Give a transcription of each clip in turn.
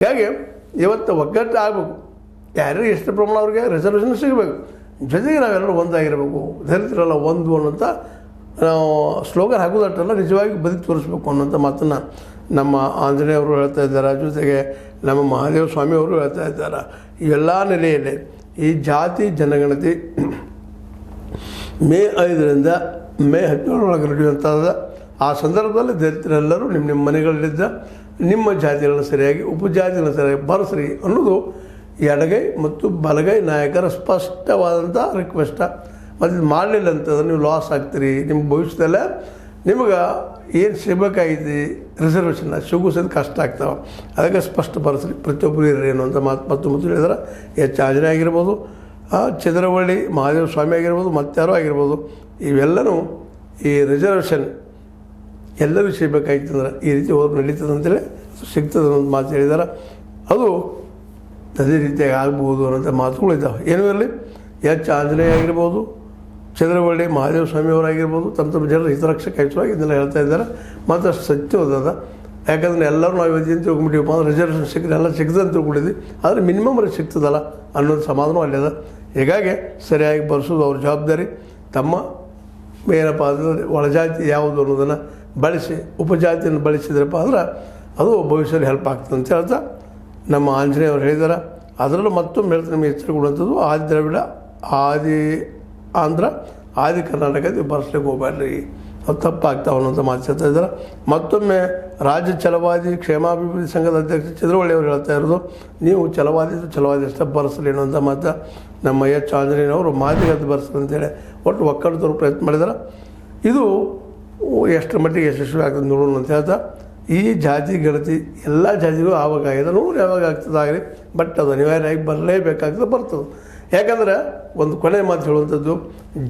ಹೀಗಾಗಿ ಇವತ್ತು ಒಗ್ಗಟ್ಟು ಆಗಬೇಕು. ಯಾರ್ಯಾರು ಎಷ್ಟು ಪ್ರಮಾಣ ಅವ್ರಿಗೆ ರಿಸರ್ವೇಷನ್ ಸಿಗಬೇಕು. ಜೊತೆಗೆ ನಾವೆಲ್ಲರೂ ಒಂದಾಗಿರಬೇಕು. ದಲಿತರೆಲ್ಲ ಒಂದು ಅನ್ನೋಂಥ ನಾವು ಸ್ಲೋಗನ್ ಹಾಕೋದಟ್ಟಲ್ಲ, ನಿಜವಾಗಿ ಬದುಕಿ ತೋರಿಸ್ಬೇಕು ಅನ್ನೋಂಥ ಮಾತನ್ನು ನಮ್ಮ ಆಂಜನೇಯವರು ಹೇಳ್ತಾ ಇದ್ದಾರೆ. ಜೊತೆಗೆ ನಮ್ಮ ಮಹಾದೇವ ಸ್ವಾಮಿಯವರು ಹೇಳ್ತಾ ಇದ್ದಾರೆ. ಇವೆಲ್ಲ ನೆಲೆಯಲ್ಲಿ ಈ ಜಾತಿ ಜನಗಣತಿ ಮೇ 5ರಿಂದ ಮೇ 17 ನಡೆಯುವಂಥದ್ದು. ಆ ಸಂದರ್ಭದಲ್ಲಿ ದಲಿತರೆಲ್ಲರೂ ನಿಮ್ಮ ಮನೆಗಳಲ್ಲಿದ್ದ ನಿಮ್ಮ ಜಾತಿಗಳನ್ನು ಸರಿಯಾಗಿ ಉಪಜಾತಿಗಳನ್ನು ಸರಿಯಾಗಿ ಬರೆಸ್ರಿ ಅನ್ನೋದು ಎಡಗೈ ಮತ್ತು ಬಲಗೈ ನಾಯಕರ ಸ್ಪಷ್ಟವಾದಂಥ ರಿಕ್ವೆಸ್ಟ. ಮತ್ತು ಇದು ಮಾಡಲಿಲ್ಲ ಅಂತಂದ್ರೆ ನೀವು ಲಾಸ್ ಆಗ್ತೀರಿ. ನಿಮ್ಮ ಭವಿಷ್ಯದಲ್ಲೇ ನಿಮಗೆ ಏನು ಸಿಗಬೇಕಾಗೈತಿ ರಿಸರ್ವೇಷನ್ನ ಸಿಗೋಸೋದು ಕಷ್ಟ ಆಗ್ತಾವೆ. ಅದಕ್ಕೆ ಸ್ಪಷ್ಟ ಬರೆಸ್ರಿ, ಪ್ರತಿಯೊಬ್ಬರು ಇರ್ರಿ ಅನ್ನುವಂಥ ಮಾತು ಮತ್ತು ಹೇಳಿದ್ರೆ ಎಚ್ ಆಂಜನೇಯ ಆಗಿರ್ಬೋದು, ಚಂದ್ರವಳ್ಳಿ ಮಹಾದೇವ ಸ್ವಾಮಿ ಆಗಿರ್ಬೋದು, ಮತ್ತಾರೋ ಆಗಿರ್ಬೋದು. ಇವೆಲ್ಲನೂ ಈ ರಿಸರ್ವೇಷನ್ ಎಲ್ಲರೂ ಸಿಗಬೇಕಾಗಿತ್ತಂದ್ರೆ ಈ ರೀತಿ ಹೋದ್ರೆ ನಡೀತದೆ ಅಂತೇಳಿ ಸಿಗ್ತದೆ ಅನ್ನೋದು ಮಾತು ಹೇಳಿದ್ದಾರೆ. ಅದು ಅದೇ ರೀತಿಯಾಗಿ ಆಗ್ಬೋದು ಅನ್ನೋಂಥ ಮಾತುಗಳು ಇದ್ದಾವೆ. ಏನೂ ಇರಲಿ, ಎಚ್ ಆಂಜನೇಯ ಆಗಿರ್ಬೋದು, ಚಂದ್ರವಳ್ಳಿ ಮಹಾದೇವ ಸ್ವಾಮಿಯವರಾಗಿರ್ಬೋದು, ತಮ್ಮ ಜನರ ಹಿತರಕ್ಷಕ ಹೆಚ್ಚಾಗಿ ಇದನ್ನೆಲ್ಲ ಹೇಳ್ತಾ ಇದ್ದಾರೆ. ಮತ್ತು ಸತ್ಯವದ. ಯಾಕಂದರೆ ಎಲ್ಲರೂ ನಾವು ಇವತ್ತು ಏನು ತಿಳ್ಕೊಂಬಿಟ್ಟಿವಪ್ಪ ಅಂದ್ರೆ ರಿಸರ್ವೇಷನ್ ಸಿಕ್ಕರೆ ಎಲ್ಲ ಸಿಗ್ತದೆ ಅಂತ ತಿಳ್ಕೊಂಡಿದ್ವಿ. ಆದರೆ ಮಿನಿಮಮ್ ಅವ್ರಿಗೆ ಸಿಗ್ತದಲ್ಲ ಅನ್ನೋದು ಸಮಾಧಾನ ಅಲ್ಲದ. ಹೀಗಾಗಿ ಸರಿಯಾಗಿ ಬರೆಸೋದು ಅವ್ರ ಜವಾಬ್ದಾರಿ. ತಮ್ಮ ಏನಪ್ಪ ಅಂದರೆ ಒಳಜಾತಿ ಯಾವುದು ಅನ್ನೋದನ್ನು ಬಳಸಿ ಉಪಜಾತಿಯನ್ನು ಬಳಸಿದ್ರಪ್ಪ ಅಂದ್ರೆ ಅದು ಭವಿಷ್ಯದಲ್ಲಿ ಹೆಲ್ಪ್ ಆಗ್ತದೆ ಅಂತ ಹೇಳ್ತಾ ನಮ್ಮ ಆಂಜನೇಯ ಅವರು ಹೇಳಿದ್ದಾರೆ. ಅದರಲ್ಲೂ ಮತ್ತೊಮ್ಮೆ ಹೇಳ್ತಾ ನಿಮಗೆ ಎಚ್ಚರ ಕೊಡುವಂಥದ್ದು, ಆದಿ ದ್ರಾವಿಡ, ಆದಿ ಆಂಧ್ರ, ಆದಿ ಕರ್ನಾಟಕ ಬರೆಸ್ಲಿಕ್ಕೆ ಹೋಗಬೇಡ್ರಿ, ಅದು ತಪ್ಪಾಗ್ತಾವೆ ಅನ್ನೋಂಥ ಮಾತು ಹೇಳ್ತಾ ಇದ್ದಾರೆ. ಮತ್ತೊಮ್ಮೆ ರಾಜ್ಯ ಛಲವಾದಿ ಕ್ಷೇಮಾಭಿವೃದ್ಧಿ ಸಂಘದ ಅಧ್ಯಕ್ಷ ಚಂದ್ರವಳ್ಳಿ ಅವರು ಹೇಳ್ತಾ ಇರೋದು, ನೀವು ಛಲವಾದಿ ಅಷ್ಟೇ ಬರೆಸಲಿ ಅನ್ನೋಂಥ ಮಾತು ನಮ್ಮ ಎಚ್ ಆಂಜನೇಯನವರು ಮಾದಿಗದ್ದು ಬರೆಸಲಿ ಅಂತೇಳಿ ಒಟ್ಟು ಒಕ್ಕಲಿಗರು ಪ್ರಯತ್ನ ಮಾಡಿದ್ದಾರೆ. ಇದು ಎಷ್ಟರ ಮಟ್ಟಿಗೆ ಯಶಸ್ವಿ ಆಗ್ತದೆ ನೋಡೋಣ ಅಂತ ಹೇಳ್ತಾ, ಈ ಜಾತಿ ಗಣತಿ ಎಲ್ಲ ಜಾತಿಗೂ ಆವಾಗಾಗಿದೆ, ನೋಡಿ ಯಾವಾಗ ಆಗ್ತದಾಗಲಿ, ಬಟ್ ಅದು ಅನಿವಾರ್ಯವಾಗಿ ಬರಲೇಬೇಕಾಗ್ತದೆ, ಬರ್ತದೆ. ಯಾಕಂದ್ರೆ ಒಂದು ಕೊನೆ ಮಾತು ಹೇಳುವಂಥದ್ದು,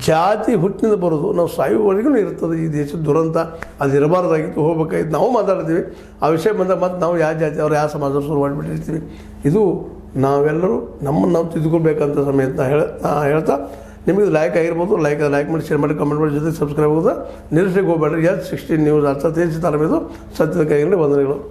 ಜಾತಿ ಹುಟ್ಟಿನಿಂದ ಬರೋದು ನಾವು ಸಾಯುವವರೆಗೂ ಇರ್ತದೆ. ಈ ದೇಶದ ದುರಂತ ಅದು ಇರಬಾರ್ದಾಗಿತ್ತು, ಹೋಗ್ಬೇಕಾಗಿತ್ತು. ನಾವು ಮಾತಾಡ್ತೀವಿ ಆ ವಿಷಯ ಬಂದಾಗ ಮತ್ತು ನಾವು ಯಾವ ಜಾತಿ ಅವ್ರು ಯಾವ ಸಮಾಜ ಶುರು ಮಾಡಿಬಿಟ್ಟಿರ್ತೀವಿ. ಇದು ನಾವೆಲ್ಲರೂ ನಮ್ಮನ್ನು ನಾವು ತಿದ್ದುಕೊಳ್ಬೇಕಂತ ಸಮಯ ಅಂತ ಹೇಳ್ತಾ, ನಿಮಗೆ ಲೈಕ್ ಆಗಿರ್ಬೋದು, ಲೈಕ್ ಮಾಡಿ, ಶೇರ್ ಮಾಡಿ, ಕಮೆಂಟ್ ಮಾಡಿ, ಜೊತೆಗೆ ಸಬ್ಸ್ಕ್ರೈಬ್ ಆಗೋದು ನಿರೀಕ್ಷೆಗೆ ಹೋಗಬೇಡ್ರಿ. H16 ನ್ಯೂಸ್ ಅರ್ಥ ತಿಳಿಸಿ ತರಬೇದು ಸತ್ಯದ ಕೈಯಲ್ಲಿ ವಂದನೆಗಳು.